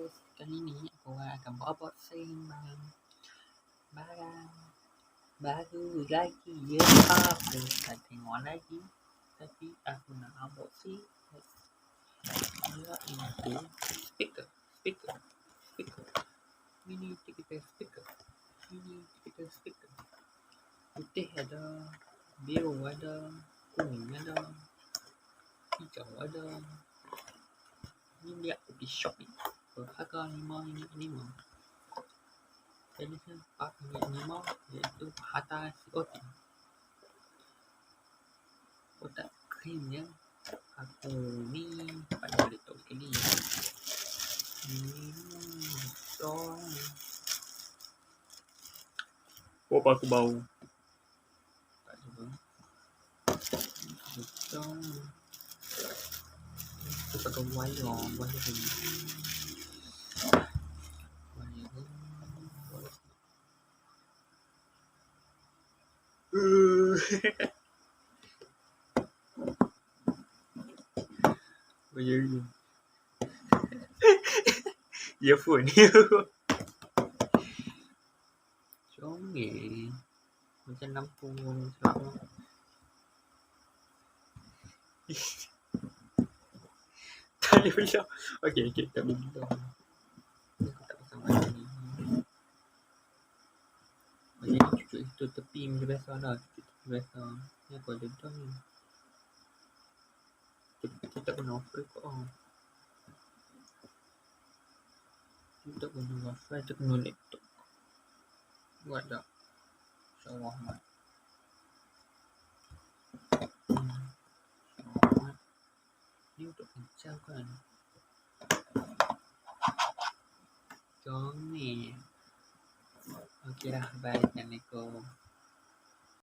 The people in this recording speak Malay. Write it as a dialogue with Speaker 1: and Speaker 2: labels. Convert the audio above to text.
Speaker 1: guys, kali ini aku akan bawa boxing barang baru lagi ya. Aku tak tengok lagi, tapi aku nak unboxing. Iaitu speaker mini digital speaker putih ada, biru ada, kuning ada, hijau ada. Ini lihat di Shopee berharga RM5. Jenisnya RM4 iaitu atas COT. Kotak krimnya aku ni pada boleh tahu sekali. Apa aku bau? Tak cuba. Betul. Aku pakai wire ni. Wire. Earphone. Comel. Macam lampu selap. Tak boleh belah. Okey, tak boleh belah. Aku tak pasang wire ni. Macam ni cucuk situ tepi macam biasa lah. Cucuk tepi biasa. Ni aku ada dah ni. Kita tak guna wifi kot. Kita tak guna wifi, kita guna laptop. Buat tak? InsyaAllah mat. Ni untuk kencang kan? Comel. Okey lah, bye. Assalamualaikum.